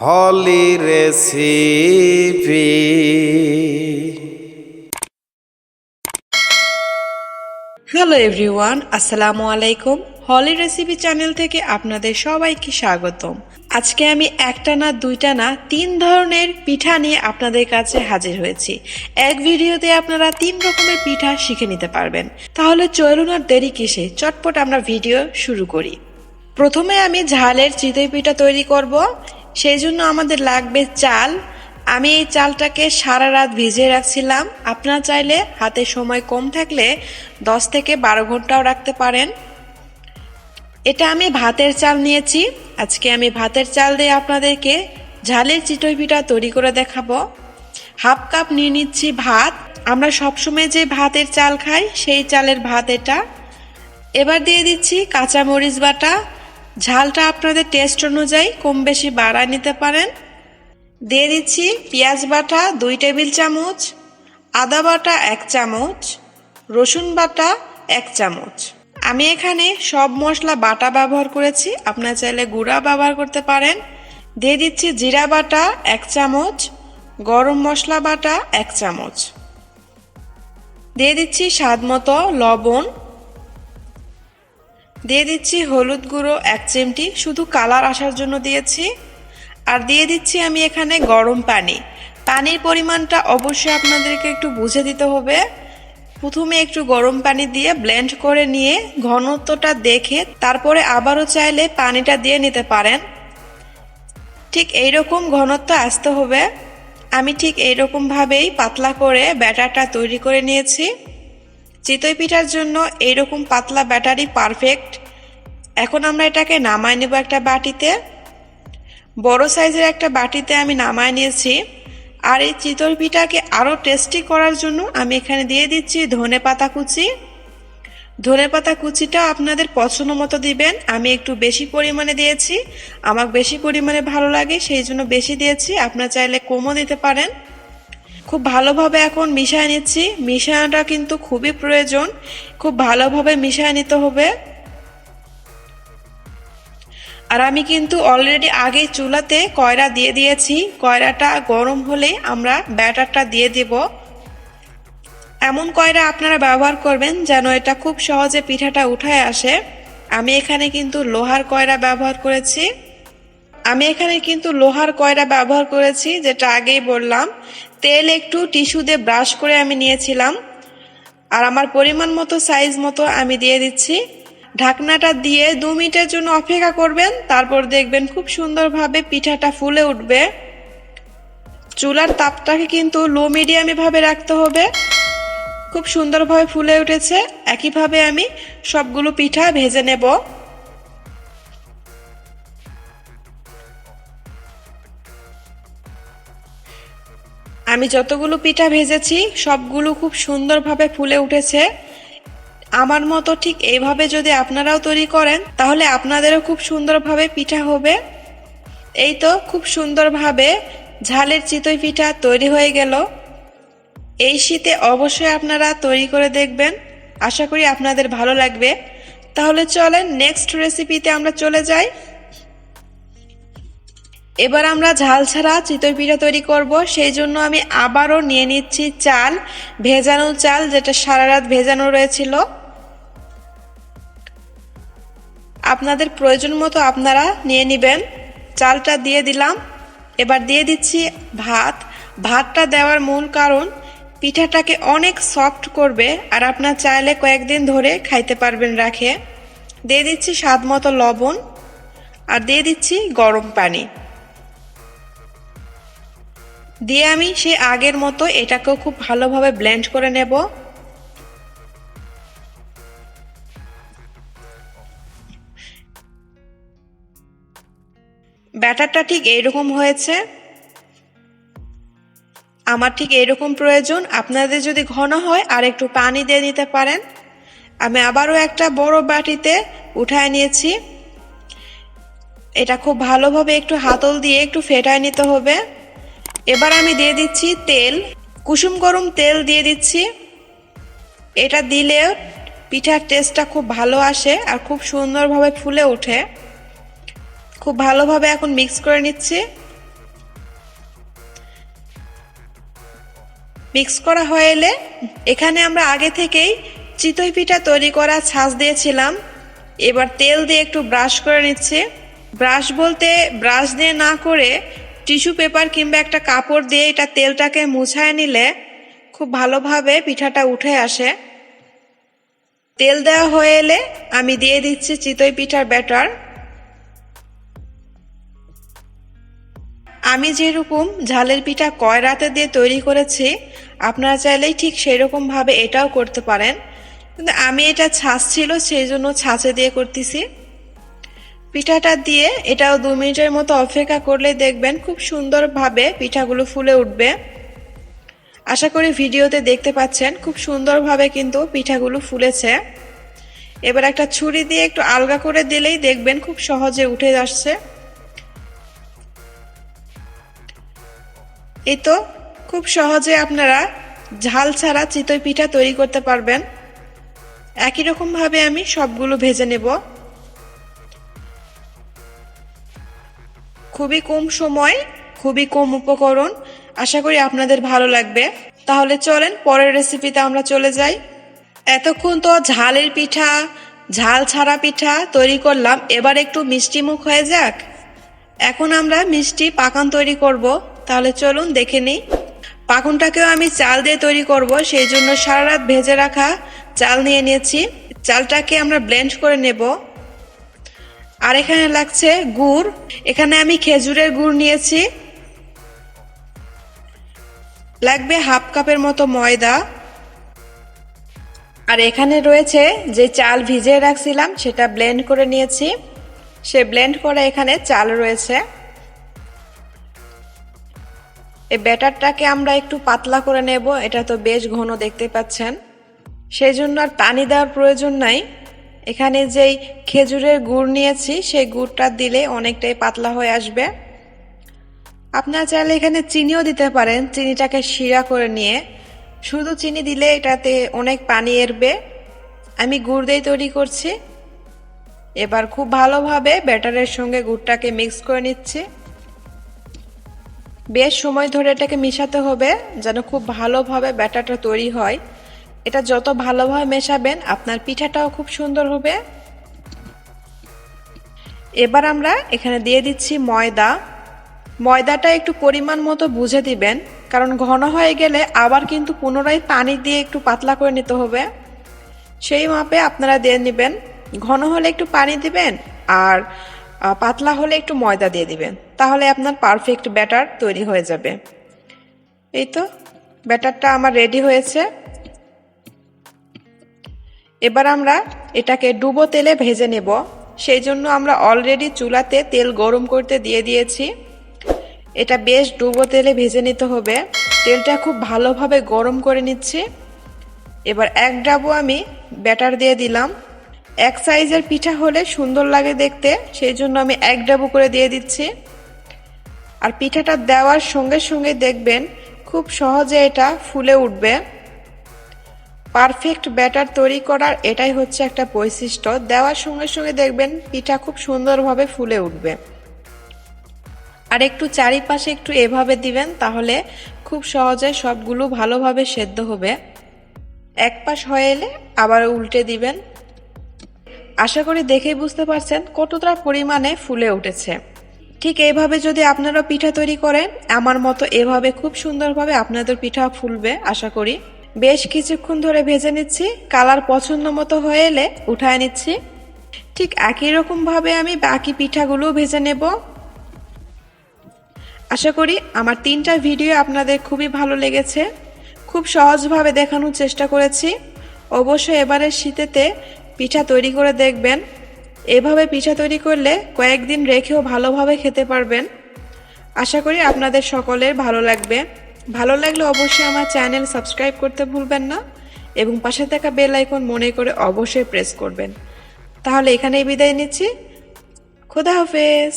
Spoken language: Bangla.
হলি রেসিপি। হ্যালো এভরিওয়ান, আসসালামু আলাইকুম। হলি রেসিপি চ্যানেল থেকে আপনাদের সবাইকে স্বাগতম। আজকে আমি একটা না দুইটা না 3 ধরনের পিঠা নিয়ে আপনাদের কাছে হাজির হয়েছি। এক ভিডিওতে আপনারা 3 রকমের পিঠা শিখে নিতে পারবেন। তাহলে চলুন আর দেরি কিসে, চটপট আমরা ভিডিও শুরু করি। প্রথমে আমি ঝালের চিতই পিঠা তৈরি করব। সেই জন্য আমাদের লাগবে চাল। আমি এই চালটাকে সারা রাত ভিজিয়ে রাখছিলাম। আপনারা চাইলে হাতে সময় কম থাকলে 10 থেকে 12 ঘন্টাও রাখতে পারেন। এটা আমি ভাতের চাল নিয়েছি। আজকে আমি ভাতের চাল দিয়ে আপনাদেরকে ঝালের চিতই পিঠা তৈরি করে দেখাবো। হাফ কাপ নিয়ে নিচ্ছি ভাত। আমরা সবসময় যে ভাতের চাল খাই সেই চালের ভাত এটা। এবার দিয়ে দিচ্ছি কাঁচামরিচ বাটা। ঝালটা আপনাদের টেস্ট অনুযায়ী কম বেশি বাড়ায় নিতে পারেন। দিয়ে দিচ্ছি পেঁয়াজ বাটা 2 টেবিল চামচ, আদা বাটা 1 চামচ, রসুন বাটা 1 চামচ। আমি এখানে সব মশলা বাটা ব্যবহার করেছি, আপনারা চাইলে গুঁড়া ব্যবহার করতে পারেন। দিয়ে দিচ্ছি জিরা বাটা 1 চামচ, গরম মশলা বাটা 1 চামচ। দিয়ে দিচ্ছি স্বাদ মতো লবণ। দিয়ে দিচ্ছি হলুদ গুঁড়ো 1 চিমটি, শুধু কালার আসার জন্য দিয়েছি। আর দিয়ে দিচ্ছি আমি এখানে গরম পানি। পানির পরিমাণটা অবশ্যই আপনাদেরকে একটু বুঝে দিতে হবে। প্রথমে একটু গরম পানি দিয়ে ব্লেন্ড করে নিয়ে ঘনত্বটা দেখে তারপরে আবারও চাইলে পানিটা দিয়ে নিতে পারেন। ঠিক এইরকম ঘনত্ব আসতে হবে। আমি ঠিক এইরকমভাবেই পাতলা করে ব্যাটারটা তৈরি করে নিয়েছি। চিতই পিঠার জন্য এইরকম পাতলা ব্যাটারই পারফেক্ট। এখন আমরা এটাকে নামায় নেব একটা বাটিতে। বড় সাইজের একটা বাটিতে আমি নামায় নিয়েছি। আর এই চিতই পিঠাকে আরও টেস্টি করার জন্য আমি এখানে দিয়ে দিচ্ছি ধনেপাতা কুচি। ধনেপাতা কুচিটা আপনাদের পছন্দ মতো দিবেন। আমি একটু বেশি পরিমাণে দিয়েছি, আমার বেশি পরিমাণে ভালো লাগে সেই জন্য বেশি দিয়েছি। আপনারা চাইলে কমও দিতে পারেন। খুব ভালোভাবে এখন মিশিয়ে নিচ্ছি। মিশানোটা কিন্তু খুবই প্রয়োজন, খুব ভালোভাবে মিশিয়ে নিতে হবে। আর আমি কিন্তু অলরেডি আগেই চুলাতে কয়রা দিয়ে দিয়েছি। কয়রাটা গরম হলে আমরা ব্যাটারটা দিয়ে দেব। এমন কয়রা আপনারা ব্যবহার করবেন যেন এটা খুব সহজে পিঠাটা উঠায় আসে। আমি এখানে কিন্তু লোহার কয়রা ব্যবহার করেছি। যেটা আগেই বললাম। তেল একটু টিস্যু দিয়ে ব্রাশ করে আমি নিয়েছিলাম। আর আমার পরিমাণ মতো সাইজ মতো আমি দিয়ে দিচ্ছি। ঢাকনাটা দিয়ে 2 মিনিটের জন্য অপেক্ষা করবেন। তারপর দেখবেন খুব সুন্দরভাবে পিঠাটা ফুলে উঠবে। চুলার তাপটাকে কিন্তু লো মিডিয়ামে ভাবে রাখতে হবে। খুব সুন্দরভাবে ফুলে উঠেছে। একইভাবে আমি সবগুলো পিঠা ভেজে নেব। আমি যতগুলো পিঠা ভেজেছি সবগুলো খুব সুন্দরভাবে ফুলে উঠেছে। আমার মতো ঠিক এইভাবে যদি আপনারাও তৈরি করেন তাহলে আপনাদেরও খুব সুন্দরভাবে পিঠা হবে। এই তো খুব সুন্দরভাবে ঝালের চিতই পিঠা তৈরি হয়ে গেল। এই শীতে অবশ্যই আপনারা তৈরি করে দেখবেন, আশা করি আপনাদের ভালো লাগবে। তাহলে চলেন নেক্সট রেসিপিতে আমরা চলে যাই। এবার আমরা ঝাল ছাড়া চিতই পিঠা তৈরি করব। সেই জন্য আমি আবারও নিয়ে নিচ্ছি চাল, ভেজানো চাল, যেটা সারা রাত ভেজানো রয়েছিল। আপনাদের প্রয়োজন মতো আপনারা নিয়ে নেবেন। চালটা দিয়ে দিলাম। এবার দিয়ে দিচ্ছি ভাত। ভাতটা দেওয়ার মূল কারণ পিঠাটাকে অনেক সফট করবে, আর আপনার চাইলে কয়েকদিন ধরে খাইতে পারবেন রাখে। দিয়ে দিচ্ছি স্বাদ মতো লবণ, আর দিয়ে দিচ্ছি গরম পানি। দিয়ে আমি সেই আগের মতো এটাকেও খুব ভালোভাবে ব্লেন্ড করে নেব। ব্যাটারটা ঠিক এইরকম হয়েছে। আমার ঠিক এইরকম প্রয়োজন। আপনাদের যদি ঘন হয় আর একটু পানি দিয়ে নিতে পারেন। আমি আবারও একটা বড় বাটিতে উঠায় নিয়েছি। এটা খুব ভালোভাবে একটু হাতল দিয়ে একটু ফেটায় নিতে হবে। এবার আমি দিয়ে দিচ্ছি তেল, কুসুম গরম তেল দিয়ে দিচ্ছি। এটা দিলে পিঠার টেস্টটা খুব ভালো আসে আর খুব সুন্দরভাবে ফুলে ওঠে। খুব ভালোভাবে এখন মিক্স করে নিচ্ছি। মিক্স করা হয়ে এলে এখানে আমরা আগে থেকেই চিতই পিঠা তৈরি করা ছাঁচ দিয়েছিলাম। এবার তেল দিয়ে একটু ব্রাশ করে নিচ্ছি। ব্রাশ বলতে ব্রাশ দিয়ে না করে টিস্যু পেপার কিংবা একটা কাপড় দিয়ে এটা তেলটাকে মুছায় নিলে খুব ভালোভাবে পিঠাটা উঠে আসে। তেল দেওয়া হয়ে এলে আমি দিয়ে দিচ্ছি চিতই পিঠার ব্যাটার। আমি যেরকম ঝালের পিঠা কয়রাতে দিয়ে তৈরি করেছি আপনারা চাইলেই ঠিক সেরকম ভাবে এটাও করতে পারেন, কিন্তু আমি এটা ছাঁচ ছিল সেই জন্য ছাঁচে দিয়ে করতেছি। পিঠাটা দিয়ে এটাও 2 মিনিটের মতো অপেক্ষা করলে দেখবেন খুব সুন্দরভাবে পিঠাগুলো ফুলে উঠবে। আশা করি ভিডিওতে দেখতে পাচ্ছেন খুব সুন্দরভাবে কিন্তু পিঠাগুলো ফুলেছে। এবার একটা ছুরি দিয়ে একটু আলগা করে দিলেই দেখবেন খুব সহজে উঠে আসছে। এই তো খুব সহজে আপনারা ঝাল ছাড়া চিতই পিঠা তৈরি করতে পারবেন। একই রকম ভাবে আমি সবগুলো ভেজে নেব। খুবই কম সময়, খুবই কম উপকরণ, আশা করি আপনাদের ভালো লাগবে। তাহলে চলেন পরের রেসিপিতে আমরা চলে যাই। এতক্ষণ তো ঝালের পিঠা, ঝাল ছাড়া পিঠা তৈরি করলাম, এবার একটু মিষ্টি মুখ হয়ে যাক। এখন আমরা মিষ্টি পাকান তৈরি করব, তাহলে চলুন দেখে নিই। পাকুনটাকেও আমি চাল দিয়ে তৈরি করব, সেই জন্য সারা রাত ভেজে রাখা চাল নিয়ে নিয়েছি। চালটাকে আমরা ব্লেন্ড করে নেব। আর এখানে লাগছে গুড়, এখানে আমি খেজুরের গুড় নিয়েছি। লাগবে 1/2 কাপের মতো ময়দা। আর এখানে রয়েছে যে চাল ভিজিয়ে রাখছিলাম সেটা ব্লেন্ড করে নিয়েছি। সে ব্লেন্ড করে এখানে চাল রয়েছে। এই ব্যাটারটাকে আমরা একটু পাতলা করে নেব, এটা তো বেশ ঘন দেখতে পাচ্ছেন, সেই জন্য আর পানি দেওয়ার প্রয়োজন নাই। এখানে যেই খেজুরের গুড় নিয়েছি সেই গুড়টা দিলে অনেকটাই পাতলা হয়ে আসবে। আপনারা চাইলে এখানে চিনিও দিতে পারেন, চিনিটাকে শিরা করে নিয়ে। শুধু চিনি দিলে এটাতে অনেক পানি এরবে। আমি গুড় দিয়ে তৈরি করছি। এবার খুব ভালোভাবে ব্যাটারের সঙ্গে গুড়টাকে মিক্স করে নিচ্ছি। বেশ সময় ধরে এটাকে মিশাতে হবে যেন খুব ভালোভাবে ব্যাটারটা তৈরি হয়। এটা যত ভালোভাবে মেশাবেন আপনার পিঠাটাও খুব সুন্দর হবে। এবার আমরা এখানে দিয়ে দিচ্ছি ময়দা। ময়দাটা একটু পরিমাণ মতো বুঝে দিবেন, কারণ ঘন হয়ে গেলে আবার কিন্তু পুনরায় পানি দিয়ে একটু পাতলা করে নিতে হবে। সেই মাপে আপনারা দিয়ে নেবেন। ঘন হলে একটু পানি দিবেন আর পাতলা হলে একটু ময়দা দিয়ে দিবেন, তাহলে আপনার পারফেক্ট ব্যাটার তৈরি হয়ে যাবে। এই তো ব্যাটারটা আমার রেডি হয়েছে। এবার আমরা এটাকে ডুবো তেলে ভেজে নেব, সেই জন্য আমরা অলরেডি চুলাতে তেল গরম করতে দিয়ে দিয়েছি। এটা বেশ ডুবো তেলে ভেজে নিতে হবে। তেলটা খুব ভালোভাবে গরম করে নিচ্ছি। এবার 1 ডাবু আমি ব্যাটার দিয়ে দিলাম। এক সাইজের পিঠা হলে সুন্দর লাগে দেখতে, সেই জন্য আমি 1 ডাবু করে দিয়ে দিচ্ছি। আর পিঠাটা দেওয়ার সঙ্গে সঙ্গে দেখবেন খুব সহজে এটা ফুলে উঠবে। পারফেক্ট ব্যাটার তৈরি করার এটাই হচ্ছে একটা বৈশিষ্ট্য, দেওয়ার সঙ্গে সঙ্গে দেখবেন পিঠা খুব সুন্দরভাবে ফুলে উঠবে। আর একটু চারিপাশে একটু এভাবে দিবেন, তাহলে খুব সহজে সবগুলো ভালোভাবে সেদ্ধ হবে। এক পাশ হয়ে এলে আবার উল্টে দিবেন। আশা করি দেখেই বুঝতে পারছেন কতটা পরিমাণে ফুলে উঠেছে। ঠিক এইভাবে যদি আপনারা পিঠা তৈরি করেন আমার মতো, এভাবে খুব সুন্দরভাবে আপনাদের পিঠা ফুলবে আশা করি। বেশ কিছুক্ষণ ধরে ভেজে নিচ্ছি। কালার পছন্দ মতো হয়ে এলে উঠায় নিচ্ছি। ঠিক একই রকম ভাবে আমি বাকি পিঠাগুলো ভেজে নেব। আশা করি আমার 3টা ভিডিও আপনাদের খুবই ভালো লেগেছে। খুব সহজভাবে দেখানোর চেষ্টা করেছি। অবশ্যই এবারের শীতেতে পিঠা তৈরি করে দেখবেন। এভাবে পিঠা তৈরি করলে কয়েকদিন রেখেও ভালোভাবে খেতে পারবেন। আশা করি আপনাদের সকলের ভালো লাগবে। ভালো লাগলে অবশ্যই আমার চ্যানেল সাবস্ক্রাইব করতে ভুলবেন না এবং পাশে থাকা বেল আইকন মনে করে অবশ্যই প্রেস করবেন। তাহলে এখানেই বিদায় নিচ্ছি। খোদা হাফেজ।